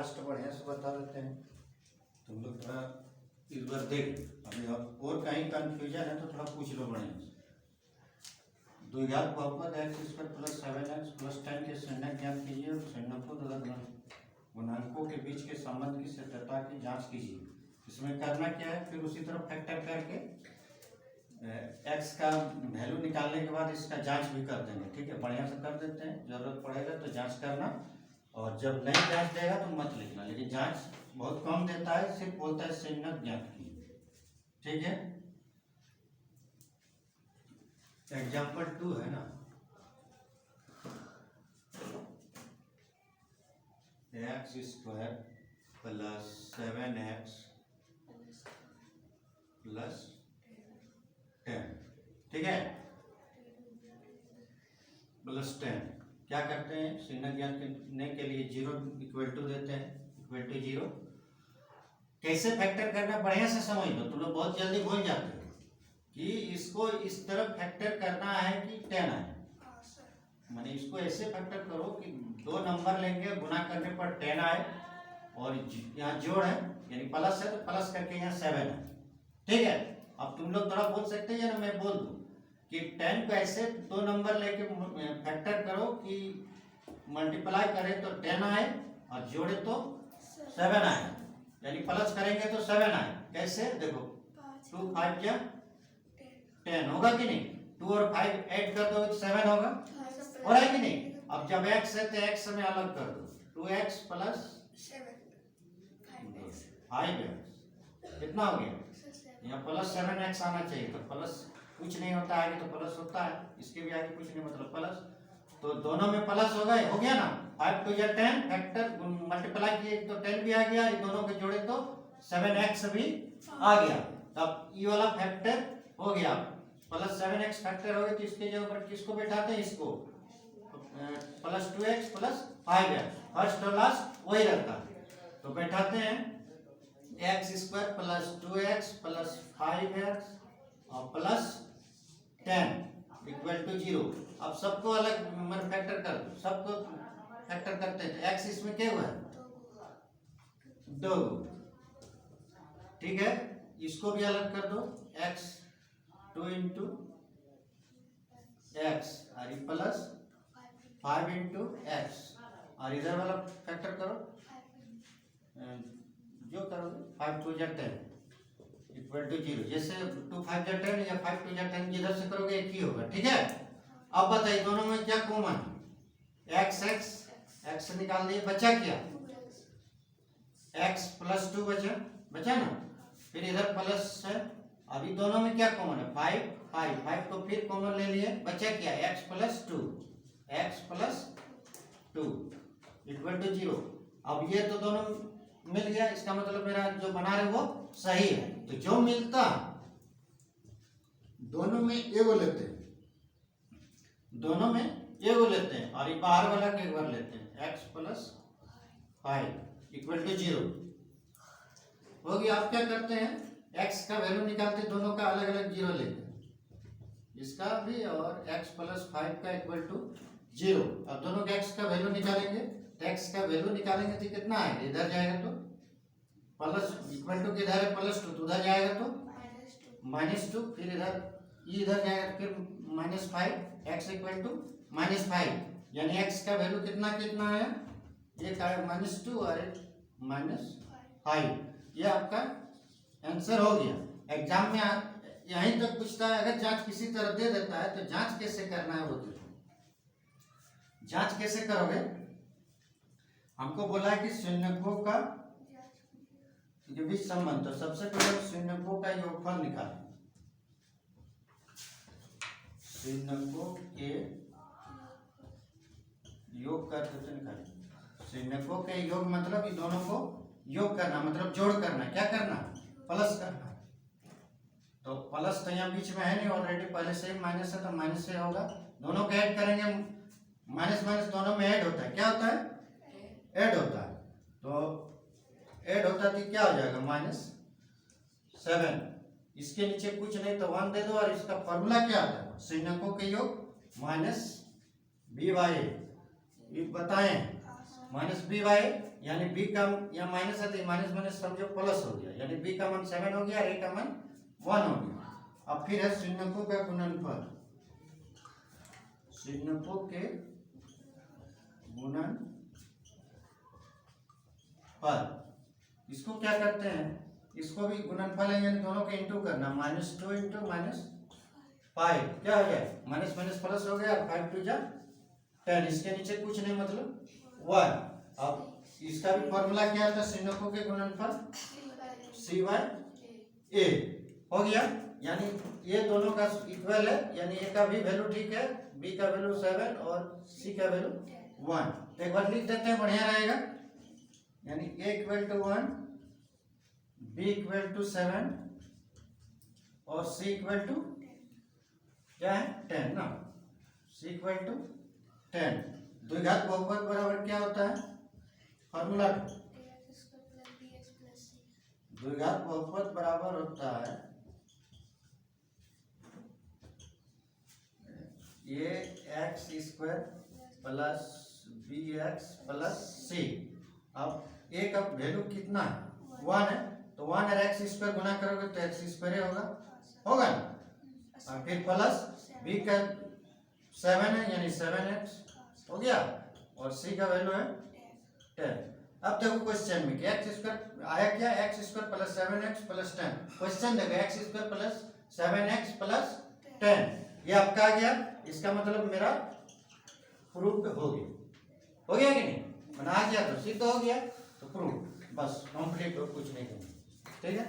Fast बढ़िया से बता देते हैं, तुम लोग थोड़ा इस बार देख। अभी और कहीं कंफ्यूजन है तो थोड़ा पूछ लो बढ़िया से। द्विघात बहुपद x square plus 7x plus 10 के संज्ञक ज्ञात कीजिए और संज्ञकों तथा गुणांकों के बीच के संबंध की सत्यता की जांच कीजिए। इसमें करना क्या है, फिर उसी तरह फैक्टर करके एक्स का वैल्यू निकालने के बाद इसका जांच भी कर देंगे। ठीक है, बढ़िया से कर देते हैं, जरूरत पड़ेगा तो जांच करना, और जब नहीं जांच देगा तो मत लिखना। लेकिन जांच बहुत कम देता है, सिर्फ बोलता है संज्ञक ज्ञात कीजिए। ठीक है, एग्जाम्पल 2 है ना, x square plus 7x plus 10, ठीक है, प्लस 10। क्या करते हैं, संज्ञक ज्ञात करने के लिए 0 इक्वल टू देते हैं, इक्वल टू 0। कैसे फैक्टर करना बढ़िया से समझ लो, तुम लोग बहुत जल्दी भूल जाते हो कि इसको इस तरफ फैक्टर करना है कि 10 आए, माने इसको ऐसे फैक्टर करो कि दो नंबर लेंगे, गुना करने पर 10 आए, और यहाँ जोड़ है यानी प्लस है तो प्लस करके यहाँ 7 है। ठीक है, अब तुम लोग थोड़ा बोल सकते हैं ना, मैं बोल दूं कि 10 को ऐसे दो नंबर लेके फैक्टर करो कि मल्टीप्लाई करें तो 10 आए और जोड़े तो 7 आए, यानी प्लस करेंगे तो 7 आए। कैसे देखो, 2 5 जा 10 होगा कि नहीं, 2 और 5 ऐड कर दो तो 7 होगा, हो रहा है कि नहीं। अब जब x है तो x में अलग कर दो, 2x प्लस 5x कितना हो गया, यहाँ प्लस 7x आना चाहिए, तो प्लस कुछ नहीं होता है, आगे तो प्लस होता है, इसके भी आगे कुछ नहीं, मतलब प्लस, तो दोनों में प्लस हो गए, हो गया ना। 5 2 या 10 फैक्टर मल्टीप्लाई किए तो 10 भी आ गया, ये दोनों के जोड़े तो 7x भी आ गया। तब ये वाला फैक्टर हो गया, प्लस 7x फैक्टर हो गया, तो इसके जगह पर किसको बैठाते हैं, इसको plus 2x plus 5x, first और लास्ट वही रहता है, तो बैठाते हैं x square plus 2x plus 5x और प्लस 10 इक्वल टू 0। अब सबको अलग फैक्टर कर दो, सबको फैक्टर करते हैं तो x इसमें क्या हुआ है, 2। ठीक है, इसको भी अलग कर दो, x 2 इंटू एक्स और प्लस 5 इंटू एक्स, और इधर वाला फैक्टर करो, जो करोगे 5 2 जा 10 इक्वल टू 0। जैसे 2 5 जा 10 या 5 2 जा 10 जिधर से करोगे एक ही होगा। ठीक है, अब बताइए दोनों में क्या कॉमन है, एक्स एक्स एक्स निकाल दिए, बचा क्या, एक्स प्लस 2 बचा ना, फिर इधर प्लस है। अभी दोनों में क्या कॉमन है, 5 5 5 को फिर कॉमन ले लिए, बचा क्या, एक्स प्लस 2 इक्वल टू 0। अब ये तो दोनों मिल गया, इसका मतलब मेरा जो बना रहे वो सही है। तो जो मिलता दोनों में एगो लेते हैं, दोनों में एगो लेते हैं, और ये बाहर वाला के एक बार लेते हैं, x प्लस 5 इक्वल टू 0 हो गया। आप क्या करते हैं, x का वैल्यू निकालते, दोनों का अलग अलग 0 लेते हैं, इसका भी और x प्लस 5 का इक्वल टू 0। अब दोनों के x का वैल्यू निकालेंगे, तो x का वैल्यू निकालेंगे तो कितना आएगा, इधर जाएगा तो प्लस, इक्वल टू किधर है प्लस 2, तो उधर जाएगा तो -2, फिर इधर जाएगा तो फिर -5, x इक्वल टू -5, यानी x का वैल्यू कितना कितना है, एक है -2 और एक -5। ये आपका आंसर हो गया। एग्जाम में यहीं तक पूछता है, अगर जांच किसी तरह दे देता है तो जांच कैसे करना है वो देखो। जांच कैसे करोगे, हमको बोला है कि शून्यकों का जो बीच संबंध, तो सबसे पहले शून्यकों का योगफल निकालें, शून्यकों के योग का निकालें। शून्यकों के योग मतलब इन दोनों को योग करना, मतलब जोड़ करना, क्या करना, प्लस करना। तो प्लस तो यहाँ बीच में है नहीं, ऑलरेडी पहले से ही माइनस है, तो माइनस से होगा, दोनों को ऐड करेंगे, माइनस माइनस दोनों में ऐड होता है, क्या होता है, ऐड होता है, तो ऐड होता है तो क्या हो जाएगा, -7। इसके नीचे कुछ नहीं तो 1 दे दो, और इसका फॉर्मूला क्या आता है, शून्यकों के योग -b/a, बताएं माइनस बी वाई, यानी बी का या माइनस है तो माइनस माइनस समझो प्लस हो गया, यानी बी का मान 7 हो गया और ए का मान 1 हो गया। अब फिर है शून्यकों का गुणनफल, शून्यकों के गुणनफल। इसको क्या करते हैं, इसको भी गुणनफल है यानी दोनों के इंटू करना, -2 इंटू -5 क्या हो जाए, माइनस माइनस प्लस हो गया, 5 टू जा 10, इसके नीचे कुछ नहीं मतलब 1। अब इसका भी फॉर्मूला क्या था, शून्यकों के गुणनफल c/a हो गया, यानी ये दोनों का इक्वल है, यानी ए का भी वैल्यू ठीक है, बी का वैल्यू 7 और सी का वैल्यू 1। एक बार लिख देते हैं, बढ़िया रहेगा, यानी a equal to 1, b equal to 7 और c इक्वल टू क्या है 10 ना, c इक्वल टू 10। द्विघात बहुपद बराबर क्या होता है, फॉर्मूला द्विघात बहुपद बराबर होता है ये x square plus b x plus c. अब ए का वैल्यू कितना है 1 है, तो 1 और एक्स स्क्वायर गुना करोगे तो एक्स स्क्वायर होगा ना, और फिर प्लस बी का 7 है यानी 7x हो गया, और सी का वैल्यू है 10। अब देखो क्वेश्चन में एक्स स्क्वायर आया क्या, x square plus 7x plus 10। Question देखो x square plus 7x plus 10, ये आपका आ गया, इसका मतलब मेरा प्रूफ हो गया कि नहीं, बना गया तो सिद्ध हो गया, तो प्रूफ बस कंप्लीट हो, कुछ नहीं करना, ठीक है।